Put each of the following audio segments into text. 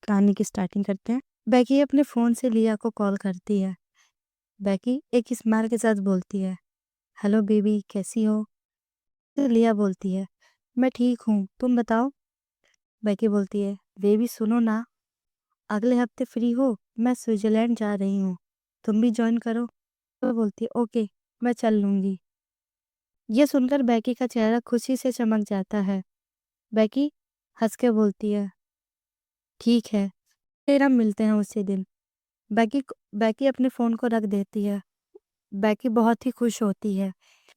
कहानी की स्टार्टिंग करते हैं। बेकी अपने फ़ोन से लिया को कॉल करती है। बेकी एक स्माइल के साथ बोलती है, हेलो बेबी कैसी हो? तो लिया बोलती है, मैं ठीक हूँ, तुम बताओ? बेकी बोलती है, बेबी सुनो ना, अगले हफ्ते फ्री हो? मैं स्विट्ज़रलैंड जा रही हूँ, तुम भी जॉइन करो? तो बोलती है, ओके, मैं चल लूँगी। ये सुनकर बेकी का चेहरा खुशी से चमक जाता है। बेकी हँस के बोलती है, ठीक है, फिर हम मिलते हैं उसी दिन। बेकी अपने फ़ोन को रख देती है। बेकी बहुत ही खुश होती है।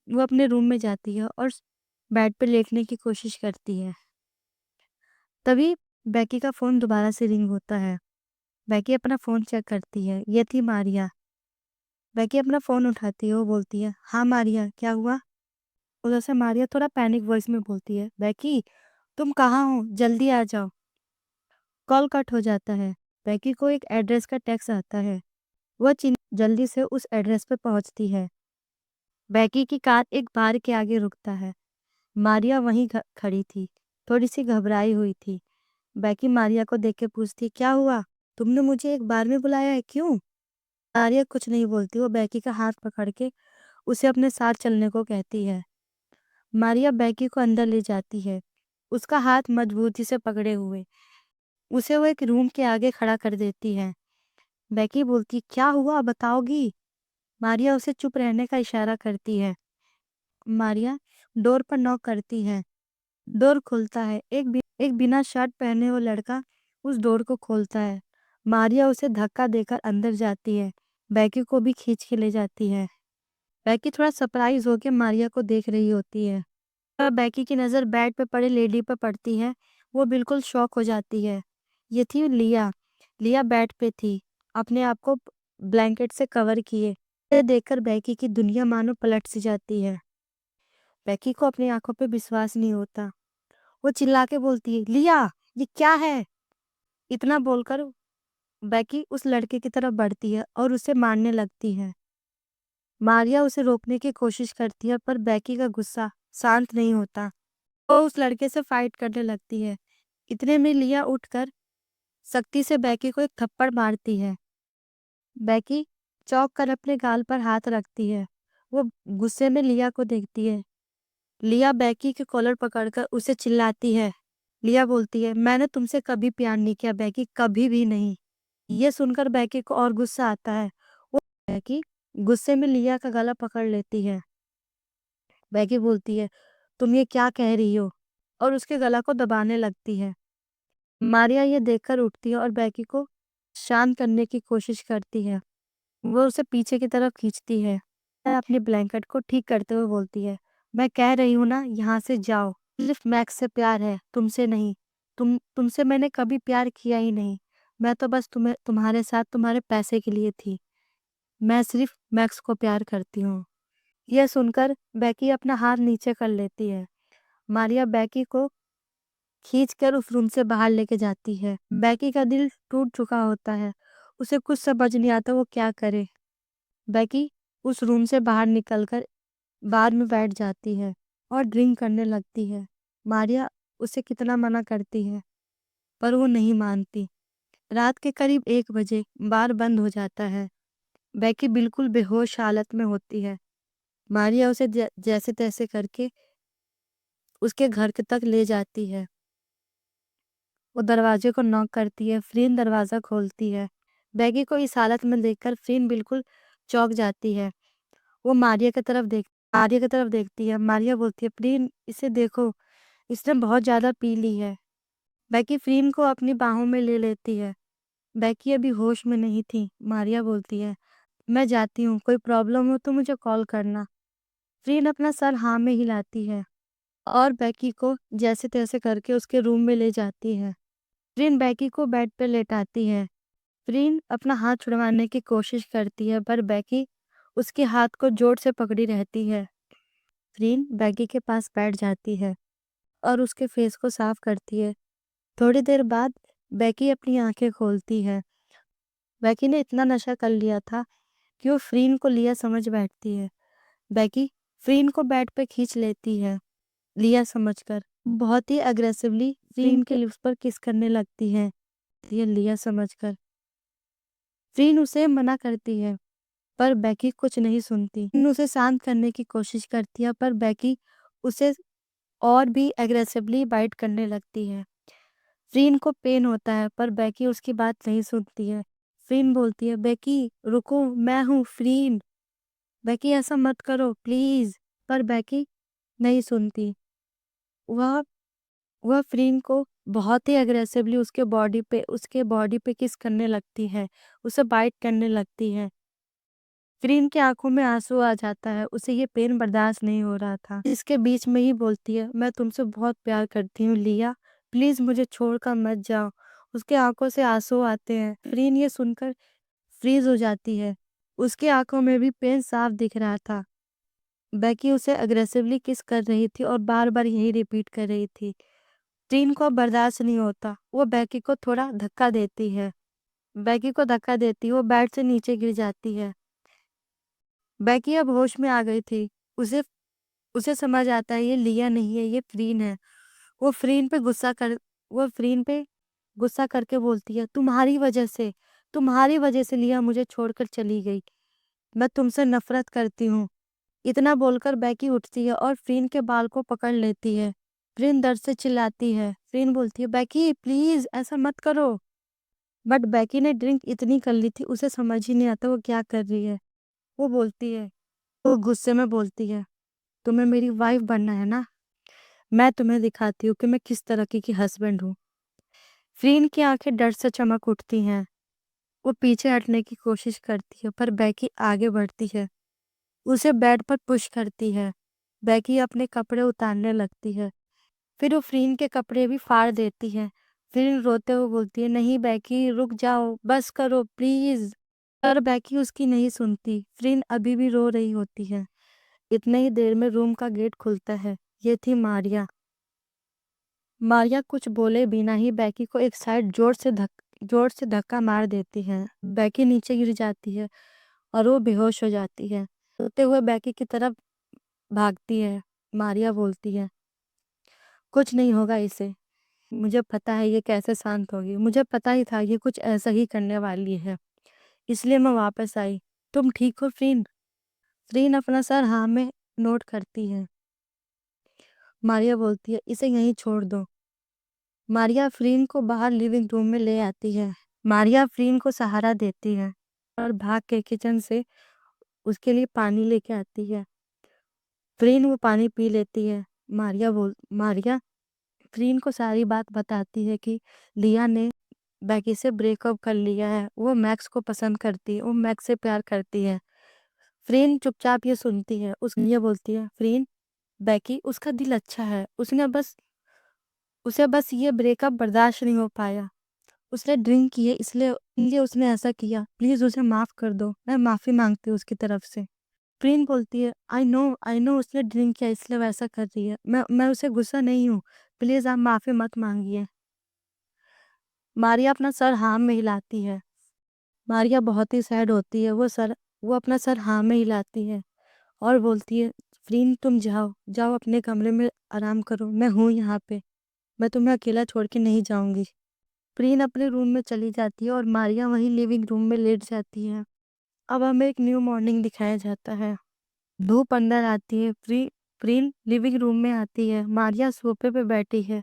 वो अपने रूम में जाती है और बेड पे लेटने की कोशिश करती है। तभी बेकी का फ़ोन दोबारा से रिंग होता है। बेकी अपना फ़ोन चेक करती है। ये थी मारिया। बेकी अपना फ़ोन उठाती है। वो बोलती है, हाँ मारिया, क्या हुआ? उधर से मारिया थोड़ा पैनिक वॉइस में बोलती है, बेकी तुम कहाँ हो? जल्दी आ जाओ। कॉल कट हो जाता है। बेकी को एक एड्रेस का टेक्स्ट आता है। वह जल्दी से उस एड्रेस पे पहुंचती है। बेकी की कार एक बार के आगे रुकता है। मारिया वहीं खड़ी थी, थोड़ी सी घबराई हुई थी। बेकी मारिया को देख के पूछती, क्या हुआ? तुमने मुझे एक बार में बुलाया है, क्यों? मारिया कुछ नहीं बोलती। वो बेकी का हाथ पकड़ के उसे अपने साथ चलने को कहती है। मारिया बेकी को अंदर ले जाती है, उसका हाथ मजबूती से पकड़े हुए। उसे वो एक रूम के आगे खड़ा कर देती है। बेकी बोलती, क्या हुआ, बताओगी? मारिया उसे चुप रहने का इशारा करती है। मारिया डोर पर नॉक करती है। डोर खुलता है। एक बिना शर्ट पहने वो लड़का उस डोर को खोलता है। मारिया उसे धक्का देकर अंदर जाती है। बेकी को भी खींच के ले जाती है। बेकी थोड़ा सरप्राइज होकर मारिया को देख रही होती है। बेकी की नज़र बेड पे पड़े लेडी पर पड़ती है। वो बिल्कुल शॉक हो जाती है। ये थी लिया। लिया बेड पे थी, अपने आप को ब्लैंकेट से कवर किए। ये देखकर बेकी की दुनिया मानो पलट सी जाती है। बेकी को अपनी आंखों पे विश्वास नहीं होता। वो चिल्ला के बोलती है, लिया ये क्या है? इतना बोलकर बेकी उस लड़के की तरफ बढ़ती है और उसे मारने लगती है। मारिया उसे रोकने की कोशिश करती है पर बेकी का गुस्सा शांत नहीं होता। वो उस लड़के से फाइट करने लगती है। इतने में लिया उठकर सख्ती से बेकी को एक थप्पड़ मारती है। बेकी चौंक कर अपने गाल पर हाथ रखती है। वो गुस्से में लिया को देखती है। लिया बेकी के कॉलर पकड़कर उसे चिल्लाती है। लिया बोलती है, मैंने तुमसे कभी प्यार नहीं किया बेकी, कभी भी नहीं। ये सुनकर बेकी को और गुस्सा आता है। वो बेकी गुस्से में लिया का गला पकड़ लेती है। बेकी बोलती है, तुम ये क्या कह रही हो? और उसके गला को दबाने लगती है। मारिया ये देखकर उठती है और बेकी को शांत करने की कोशिश करती है। वो उसे पीछे की तरफ खींचती है। अपने ब्लैंकेट को ठीक करते हुए बोलती है, मैं कह रही हूँ ना, यहाँ से जाओ। सिर्फ मैक्स से प्यार है, तुमसे नहीं। तुमसे मैंने कभी प्यार किया ही नहीं। मैं तो बस तुम्हारे साथ तुम्हारे पैसे के लिए थी। मैं सिर्फ मैक्स को प्यार करती हूँ। यह सुनकर बेकी अपना हाथ नीचे कर लेती है। मारिया बेकी को खींचकर उस रूम से बाहर लेके जाती है। बेकी का दिल टूट चुका होता है। उसे कुछ समझ नहीं आता वो क्या करे। बेकी उस रूम से बाहर निकलकर बार में बैठ जाती है और ड्रिंक करने लगती है। मारिया उसे कितना मना करती है पर वो नहीं मानती। रात के करीब 1 बजे बार बंद हो जाता है। बेकी बिल्कुल बेहोश हालत में होती है। मारिया उसे जैसे तैसे करके उसके घर के तक ले जाती है। वो दरवाजे को नॉक करती है। फ्रीन दरवाज़ा खोलती है। बेकी को इस हालत में देखकर फ्रीन बिल्कुल चौंक जाती है। वो मारिया की तरफ देखती है। मारिया बोलती है, फ्रीन इसे देखो, इसने बहुत ज़्यादा पी ली है। बेकी फ्रीन को अपनी बाहों में ले लेती है। बेकी अभी होश में नहीं थी। मारिया बोलती है, मैं जाती हूँ, कोई प्रॉब्लम हो तो मुझे कॉल करना। फ्रीन अपना सर हाँ में हिलाती है और बेकी को जैसे तैसे करके उसके रूम में ले जाती है। फ्रीन बेकी को बेड पर लेटाती है। फ्रीन अपना हाथ छुड़वाने की कोशिश करती है पर बेकी उसके हाथ को जोर से पकड़ी रहती है। फ्रीन बेकी के पास बैठ जाती है और उसके फेस को साफ करती है। थोड़ी देर बाद बेकी अपनी आंखें खोलती है। बेकी ने इतना नशा कर लिया था कि वो फ्रीन को लिया समझ बैठती है। बेकी फ्रीन को बेड पे खींच लेती है लिया समझकर। बहुत ही अग्रेसिवली फ्रीन के लिप्स पर किस करने लगती है। ये लिया समझकर। फ्रीन उसे मना करती है पर बेकी कुछ नहीं सुनती। फ्रीन उसे शांत करने की कोशिश करती है पर बेकी उसे और भी एग्रेसिवली बाइट करने लगती है। फ्रीन को पेन होता है पर बेकी उसकी बात नहीं सुनती है। फ्रीन बोलती है, बेकी रुको, मैं हूँ फ्रीन। बेकी ऐसा मत करो प्लीज। पर बेकी नहीं सुनती। वह वह फ्रीन को बहुत ही एग्रेसिवली उसके बॉडी पे किस करने लगती है, उसे बाइट करने लगती है। फ्रीन की आंखों में आंसू आ जाता है, उसे ये पेन बर्दाश्त नहीं हो रहा था। इसके बीच में ही बोलती है, मैं तुमसे बहुत प्यार करती हूँ लिया, प्लीज मुझे छोड़कर मत जाओ। उसके आंखों से आंसू आते हैं। फ्रीन ये सुनकर फ्रीज हो जाती है। उसकी आंखों में भी पेन साफ दिख रहा था। बेकी उसे अग्रेसिवली किस कर रही थी और बार बार यही रिपीट कर रही थी। फ्रीन को बर्दाश्त नहीं होता, वो बेकी को थोड़ा धक्का देती है। बेकी को धक्का देती, वो बेड से नीचे गिर जाती है। बेकी अब होश में आ गई थी। उसे उसे समझ आता है ये लिया नहीं है, ये फ्रीन है। वो फ्रीन पे गुस्सा कर वो फ्रीन पे गुस्सा करके बोलती है, तुम्हारी वजह से लिया मुझे छोड़कर चली गई। मैं तुमसे नफरत करती हूँ। इतना बोलकर बेकी उठती है और फ्रीन के बाल को पकड़ लेती है। फ्रीन दर्द से चिल्लाती है। फ्रीन बोलती है, बेकी प्लीज ऐसा मत करो। बट बेकी ने ड्रिंक इतनी कर ली थी, उसे समझ ही नहीं आता वो क्या कर रही है। वो बोलती है वो गुस्से में बोलती है, तुम्हें मेरी वाइफ बनना है ना, मैं तुम्हें दिखाती हूँ कि मैं किस तरह की हस्बैंड हूँ। फ्रीन की आंखें डर से चमक उठती हैं। वो पीछे हटने की कोशिश करती है पर बेकी आगे बढ़ती है, उसे बेड पर पुश करती है। बेकी अपने कपड़े उतारने लगती है, फिर वो फ्रीन के कपड़े भी फाड़ देती है। फ्रीन रोते हुए बोलती है, नहीं बेकी रुक जाओ, बस करो प्लीज। पर बेकी उसकी नहीं सुनती। फ्रीन अभी भी रो रही होती है। इतने ही देर में रूम का गेट खुलता है। ये थी मारिया। मारिया कुछ बोले बिना ही बेकी को एक साइड जोर से धक्का मार देती है। बेकी नीचे गिर जाती है और वो बेहोश हो जाती है। रोते हुए बेकी की तरफ भागती है। मारिया बोलती है, कुछ नहीं होगा इसे, मुझे पता है ये कैसे शांत होगी, मुझे पता ही था ये कुछ ऐसा ही करने वाली है, इसलिए मैं वापस आई। तुम ठीक हो फ्रीन? फ्रीन अपना सर हाँ में नोट करती है। मारिया बोलती है, इसे यहीं छोड़ दो। मारिया फ्रीन को बाहर लिविंग रूम में ले आती है। मारिया फ्रीन को सहारा देती है और भाग के किचन से उसके लिए पानी लेके आती है। फ्रीन वो पानी पी लेती है। मारिया फ्रीन को सारी बात बताती है कि लिया ने बेकी से ब्रेकअप कर लिया है, वो मैक्स को पसंद करती है, वो मैक्स से प्यार करती है। फ्रीन चुपचाप ये सुनती है। ये बोलती है, फ्रीन, बेकी उसका दिल अच्छा है, उसे बस ये ब्रेकअप बर्दाश्त नहीं हो पाया। उसने ड्रिंक की है, इसलिए उसने ऐसा किया, प्लीज उसे माफ कर दो, मैं माफी मांगती हूँ उसकी तरफ से। प्रीन बोलती है, आई नो उसने ड्रिंक किया इसलिए वैसा कर रही है, मैं उसे गुस्सा नहीं हूँ, प्लीज आप माफी मत मांगिए। मारिया अपना सर हाँ में हिलाती है। मारिया बहुत ही सैड होती है। वो अपना सर हाँ में हिलाती है और बोलती है, फ्रीन तुम जाओ जाओ अपने कमरे में आराम करो, मैं हूँ यहाँ पे, मैं तुम्हें अकेला छोड़ के नहीं जाऊंगी। प्रीन अपने रूम में चली जाती है और मारिया वहीं लिविंग रूम में लेट जाती है। अब हमें एक न्यू मॉर्निंग दिखाया जाता है। धूप अंदर आती है। प्रीन लिविंग रूम में आती है। मारिया सोफे पे बैठी है।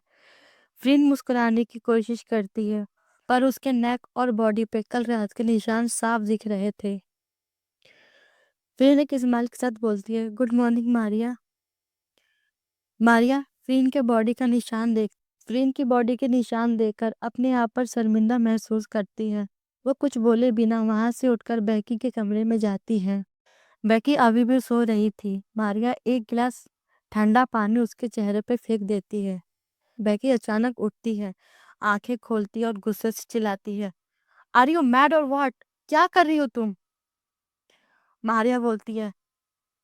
प्रीन मुस्कुराने की कोशिश करती है पर उसके नेक और बॉडी पे कल रात के निशान साफ दिख रहे थे। प्रीन एक स्माइल के साथ बोलती है, गुड मॉर्निंग मारिया। मारिया फ्रीन की बॉडी के निशान देखकर अपने आप पर शर्मिंदा महसूस करती है। वो कुछ बोले बिना वहां से उठकर बेकी के कमरे में जाती है। बेकी अभी भी सो रही थी। मारिया एक गिलास ठंडा पानी उसके चेहरे पे फेंक देती है। बेकी अचानक उठती है, आंखें खोलती है और गुस्से से चिल्लाती है, आर यू मैड और व्हाट? क्या कर रही हो तुम? मारिया बोलती है,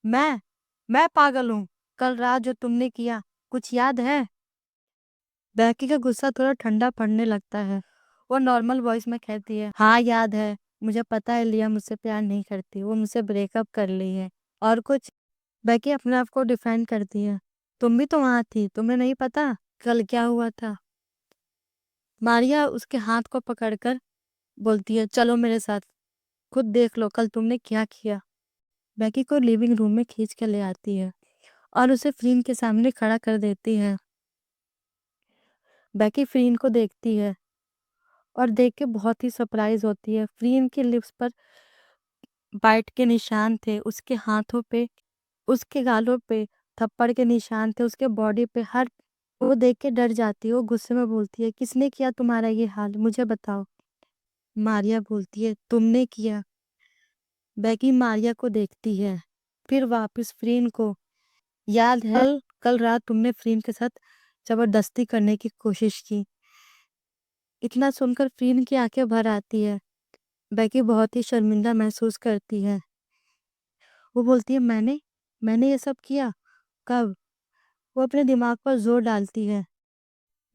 मैं मैं पागल हूँ। कल रात जो तुमने किया कुछ याद है? बेकी का गुस्सा थोड़ा ठंडा पड़ने लगता है। वो नॉर्मल वॉइस में कहती है, हाँ याद है, मुझे पता है लिया मुझसे प्यार नहीं करती, वो मुझसे ब्रेकअप कर ली है। और कुछ? बेकी अपने आप को डिफाइन करती है, तुम भी तो वहां थी, तुम्हें नहीं पता कल क्या हुआ था? मारिया उसके हाथ को पकड़कर बोलती है, चलो मेरे साथ, खुद देख लो कल तुमने क्या किया। बैकी को लिविंग रूम में खींच कर ले आती है और उसे फ्रीन के सामने खड़ा कर देती है। बैकी फ्रीन को देखती है और देख के बहुत ही सरप्राइज होती है। फ्रीन के लिप्स पर बाइट के निशान थे, उसके हाथों पे, उसके गालों पे थप्पड़ के निशान थे, उसके बॉडी पे हर। वो देख के डर जाती है, वो गुस्से में बोलती है, किसने किया तुम्हारा ये हाल, मुझे बताओ। मारिया बोलती है, तुमने किया। बैकी मारिया को देखती है, फिर वापस फ्रीन को। याद है कल रात तुमने फ्रीन के साथ जबरदस्ती करने की कोशिश की। इतना सुनकर फ्रीन की आंखें भर आती है। बैकी बहुत ही शर्मिंदा महसूस करती है। वो बोलती है, मैंने ये सब किया? कब? वो अपने दिमाग पर जोर डालती है।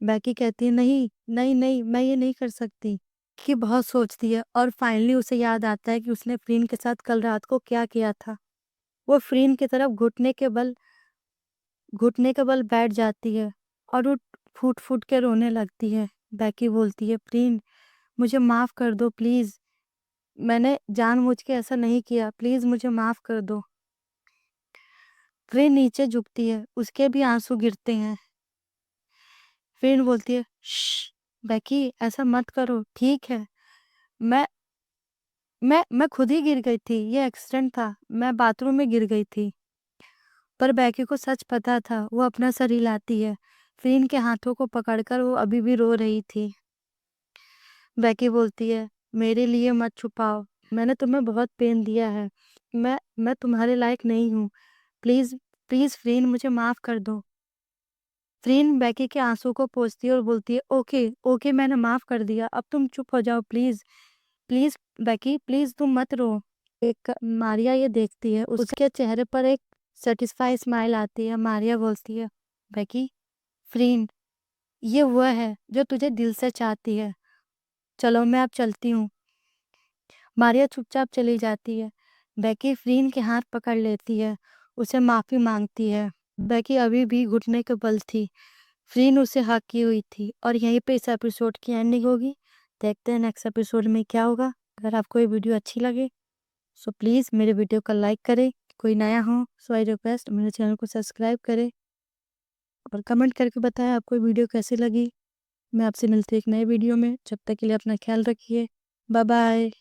बैकी कहती है, नहीं नहीं नहीं, मैं ये नहीं कर सकती। कि बहुत सोचती है और फाइनली उसे याद आता है कि उसने फ्रीन के साथ कल रात को क्या किया था। वो फ्रीन की तरफ घुटने के बल बैठ जाती है और वो फूट फूट के रोने लगती है। बैकी बोलती है, फ्रीन मुझे माफ कर दो प्लीज, मैंने जानबूझ के ऐसा नहीं किया, प्लीज मुझे माफ कर दो। फ्रीन नीचे झुकती है, उसके भी आंसू गिरते हैं। फ्रीन बोलती है, श्श बैकी ऐसा मत करो, ठीक है। मैं मैं खुद ही गिर गई थी, ये एक्सीडेंट था, मैं बाथरूम में गिर गई थी। पर बैकी को सच पता था। वो अपना सर हिलाती है। फ्रीन के हाथों को पकड़कर वो अभी भी रो रही थी। बैकी बोलती है, मेरे लिए मत छुपाओ, मैंने तुम्हें बहुत पेन दिया है, मैं तुम्हारे लायक नहीं हूँ, प्लीज प्लीज फ्रीन मुझे माफ कर दो। फ्रीन बैकी के आंसू को पोंछती है और बोलती है, ओके ओके मैंने माफ कर दिया, अब तुम चुप हो जाओ प्लीज। प्लीज बैकी प्लीज तुम मत रो। एक मारिया ये देखती है, उसके चेहरे पर एक सेटिस्फाई स्माइल आती है। मारिया बोलती है, बैकी फ्रीन ये वह है जो तुझे दिल से चाहती है, चलो मैं अब चलती हूँ। मारिया चुपचाप चली जाती है। बैकी फ्रीन के हाथ पकड़ लेती है, उसे माफी मांगती है। बैकी अभी भी घुटने के बल थी। फ्रीन उसे हक की हुई थी और यहीं पे इस एपिसोड की एंडिंग होगी। देखते हैं नेक्स्ट एपिसोड में क्या होगा। अगर आपको ये वीडियो अच्छी लगे सो प्लीज़ मेरे वीडियो को लाइक करें। कोई नया हो सो आई रिक्वेस्ट मेरे चैनल को सब्सक्राइब करें और कमेंट करके बताएं आपको वीडियो कैसी लगी। मैं आपसे मिलती हूँ एक नए वीडियो में, जब तक के लिए अपना ख्याल रखिए। Bye bye.